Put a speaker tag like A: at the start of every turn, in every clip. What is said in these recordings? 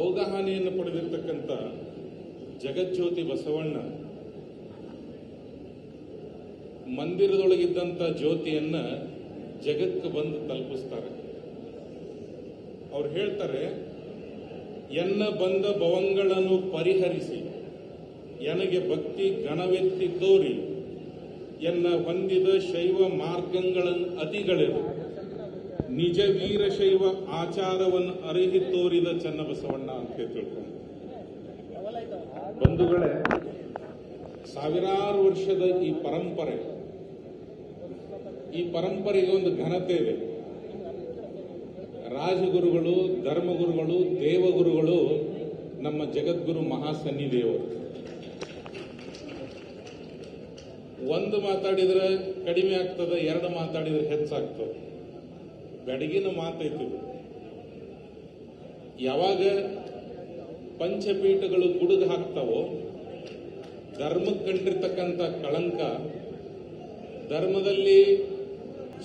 A: ಅವಗಾಹನೆಯನ್ನು ಪಡೆದಿರ್ತಕ್ಕಂಥ ಜಗಜ್ಯೋತಿ ಬಸವಣ್ಣ ಮಂದಿರದೊಳಗಿದ್ದಂಥ ಜ್ಯೋತಿಯನ್ನ ಜಗಕ್ಕೆ ಬಂದು ತಲುಪಿಸ್ತಾರೆ. ಅವ್ರು ಹೇಳ್ತಾರೆ, ಎನ್ನ ಬಂದ ಭವಂಗಳನ್ನು ಪರಿಹರಿಸಿ ಎನಗೆ ಭಕ್ತಿ ಗಣವೆತ್ತಿ ತೋರಿ ಎನ್ನ ಹೊಂದಿದ ಶೈವ ಮಾರ್ಗಗಳನ್ನು ಅತಿಗಳೆದು ನಿಜ ವೀರಶೈವ ಆಚಾರವನ್ನು ಅರಿಹಿ ತೋರಿದ ಚನ್ನಬಸವಣ್ಣ ಅಂತ ತಿಳ್ಕೊಂಡು, ಬಂಧುಗಳೇ, ಸಾವಿರಾರು ವರ್ಷದ ಈ ಪರಂಪರೆಗೆ ಒಂದು ಘನತೆ ಇದೆ. ರಾಜಗುರುಗಳು, ಧರ್ಮಗುರುಗಳು, ದೇವಗುರುಗಳು ನಮ್ಮ ಜಗದ್ಗುರು ಮಹಾಸನ್ನಿದೇವರು. ಒಂದು ಮಾತಾಡಿದ್ರೆ ಕಡಿಮೆ ಆಗ್ತದೆ, ಎರಡು ಮಾತಾಡಿದ್ರೆ ಹೆಚ್ಚಾಗ್ತದೆ. ಬೆಡಗಿನ ಮಾತೈತಿದೆ. ಯಾವಾಗ ಪಂಚಪೀಠಗಳು ಕುಡಿದು ಹಾಕ್ತಾವೋ, ಧರ್ಮಕ್ಕೆ ಕಂಡಿರ್ತಕ್ಕಂಥ ಕಳಂಕ, ಧರ್ಮದಲ್ಲಿ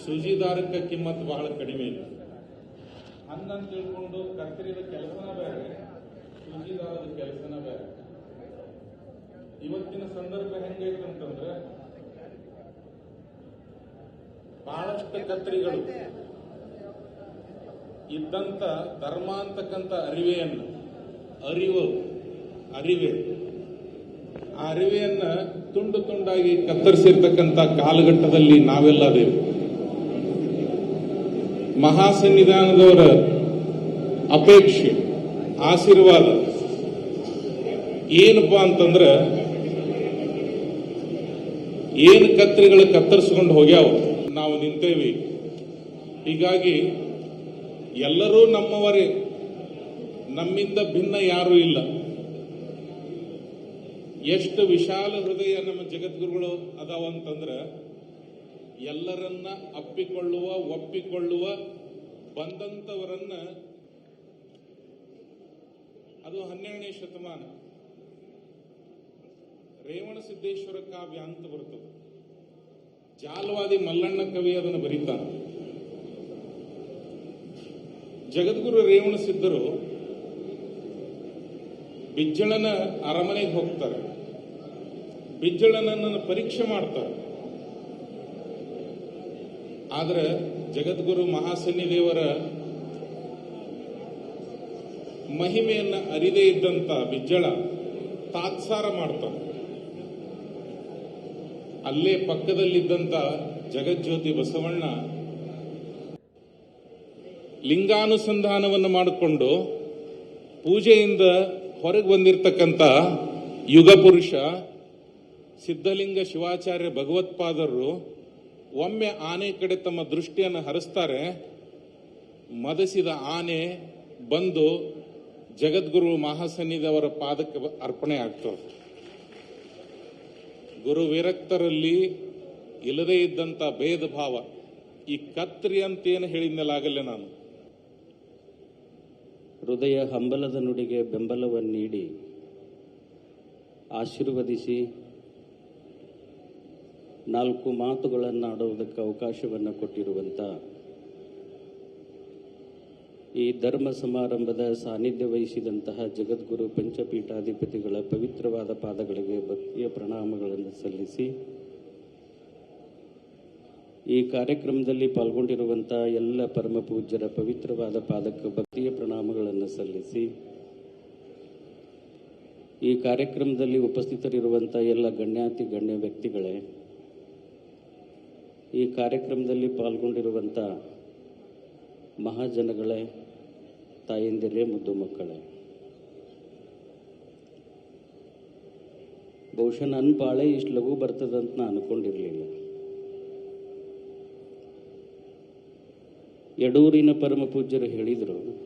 A: ಸುಜಿದಾರಕ್ಕೆ ಕಿಮ್ಮತ್ ಬಹಳ ಕಡಿಮೆ ಇದೆ. ಹಂಗಂತ ತಿಳ್ಕೊಂಡು ಕರ್ತರಿದ ಕೆಲಸನ ಬೇರೆ, ಸುಜಿದಾರದ ಕೆಲಸನ ಬೇರೆ. ಇವತ್ತಿನ ಸಂದರ್ಭ ಹೆಂಗೈತಂತಂದ್ರೆ, ಬಹಳಷ್ಟು ಕತ್ರಿಗಳು ಇದ್ದಂತ ಧರ್ಮ ಅಂತಕ್ಕಂಥ ಅರಿವೆ ಆ ಅರಿವೆಯನ್ನ ತುಂಡು ತುಂಡಾಗಿ ಕತ್ತರಿಸಿರ್ತಕ್ಕಂಥ ಕಾಲಘಟ್ಟದಲ್ಲಿ ನಾವೆಲ್ಲ ಅದೇವೆ. ಮಹಾಸನ್ನಿಧಾನದವರ ಅಪೇಕ್ಷೆ, ಆಶೀರ್ವಾದ ಏನಪ್ಪಾ ಅಂತಂದ್ರೆ, ಏನು ಕತ್ರಿಗಳು ಕತ್ತರಿಸ್ಕೊಂಡು ಹೋಗ್ಯಾವ, ನಾವು ನಿಂತೇವಿ. ಹೀಗಾಗಿ ಎಲ್ಲರೂ ನಮ್ಮವರೇ, ನಮ್ಮಿಂದ ಭಿನ್ನ ಯಾರೂ ಇಲ್ಲ. ಎಷ್ಟು ವಿಶಾಲ ಹೃದಯ ನಮ್ಮ ಜಗದ್ಗುರುಗಳು ಅದಾವಂತಂದ್ರೆ, ಎಲ್ಲರನ್ನ ಅಪ್ಪಿಕೊಳ್ಳುವ, ಒಪ್ಪಿಕೊಳ್ಳುವ, ಬಂದಂತವರನ್ನ, ಅದು 12ನೇ ಶತಮಾನ ರೇವಣಸಿದ್ದೇಶ್ವರ ಕಾವ್ಯ ಅಂತ ಬರ್ತದೆ. ಜಾಲವಾದಿ ಮಲ್ಲಣ್ಣ ಕವಿ ಅದನ್ನು ಬರೀತಾನೆ. ಜಗದ್ಗುರು ರೇವಣಸಿದ್ದರು ಬಿಜ್ಜಳನ ಅರಮನೆಗೆ ಹೋಗ್ತಾರೆ. ಬಿಜ್ಜಳನನ್ನು ಪರೀಕ್ಷೆ ಮಾಡ್ತಾರೆ. ಆದ್ರೆ ಜಗದ್ಗುರು ಮಹಾಸನ್ನಿದೇವರ ಮಹಿಮೆಯನ್ನ ಅರಿದೇ ಇದ್ದಂತ ಬಿಜ್ಜಳ ತಾತ್ಸಾರ ಮಾಡ್ತಾನೆ. ಅಲ್ಲೇ ಪಕ್ಕದಲ್ಲಿದ್ದಂತ ಜಗಜ್ಯೋತಿ ಬಸವಣ್ಣ ಲಿಂಗಾನುಸಂಧಾನವನ್ನು ಮಾಡಿಕೊಂಡು ಪೂಜೆಯಿಂದ ಹೊರಗೆ ಬಂದಿರತಕ್ಕಂಥ ಯುಗ ಪುರುಷ ಸಿದ್ಧಲಿಂಗ ಶಿವಾಚಾರ್ಯ ಭಗವತ್ಪಾದರು ಒಮ್ಮೆ ಆನೆ ಕಡೆ ತಮ್ಮ ದೃಷ್ಟಿಯನ್ನು ಹರಿಸ್ತಾರೆ. ಮದಸಿದ ಆನೆ ಬಂದು ಜಗದ್ಗುರು ಮಹಾಸನ್ನಿಧಿಯವರ ಪಾದಕ್ಕೆ ಅರ್ಪಣೆ ಆಗ್ತದೆ. ಗುರು ವಿರಕ್ತರಲ್ಲಿ ಇಲ್ಲದೇ ಇದ್ದಂಥ ಭೇದ ಭಾವ, ಈ ಕತ್ರಿ ಅಂತೇನು ಹೇಳಿದ್ನಲ್ಲಾಗಲ್ಲೇ ನಾನು,
B: ಹೃದಯ ಹಂಬಲದ ನುಡಿಗೆ ಬೆಂಬಲವನ್ನು ನೀಡಿ ಆಶೀರ್ವದಿಸಿ 4 ಮಾತುಗಳನ್ನು ಆಡುವುದಕ್ಕೆ ಅವಕಾಶವನ್ನು ಕೊಟ್ಟಿರುವಂಥ ಈ ಧರ್ಮ ಸಮಾರಂಭದ ಸಾನ್ನಿಧ್ಯ ವಹಿಸಿದಂತಹ ಜಗದ್ಗುರು ಪಂಚಪೀಠಾಧಿಪತಿಗಳ ಪವಿತ್ರವಾದ ಪಾದಗಳಿಗೆ ಭಕ್ತಿಯ ಪ್ರಣಾಮಗಳನ್ನು ಸಲ್ಲಿಸಿ, ಈ ಕಾರ್ಯಕ್ರಮದಲ್ಲಿ ಪಾಲ್ಗೊಂಡಿರುವಂಥ ಎಲ್ಲ ಪರಮ ಪೂಜ್ಯರ ಪವಿತ್ರವಾದ ಪಾದಕ್ಕೆ ಭಕ್ತಿಯ ಪ್ರಣಾಮಗಳನ್ನು ಸಲ್ಲಿಸಿ, ಈ ಕಾರ್ಯಕ್ರಮದಲ್ಲಿ ಉಪಸ್ಥಿತರಿರುವಂಥ ಎಲ್ಲ ಗಣ್ಯಾತಿ ಗಣ್ಯ ವ್ಯಕ್ತಿಗಳೇ, ಈ ಕಾರ್ಯಕ್ರಮದಲ್ಲಿ ಪಾಲ್ಗೊಂಡಿರುವಂಥ ಮಹಾಜನಗಳೇ, ತಾಯಂದಿರೇ, ಮುದ್ದು ಮಕ್ಕಳೇ, ಬಹುಶಃ ನನ್ನ ಬಾಳೆ ಇಷ್ಟು ಲಘು ಬರ್ತದಂತ ನಾನು ಅನ್ಕೊಂಡಿರಲಿಲ್ಲ. ಯಡೂರಿನ ಪರಮ ಪೂಜ್ಯರು ಹೇಳಿದರು,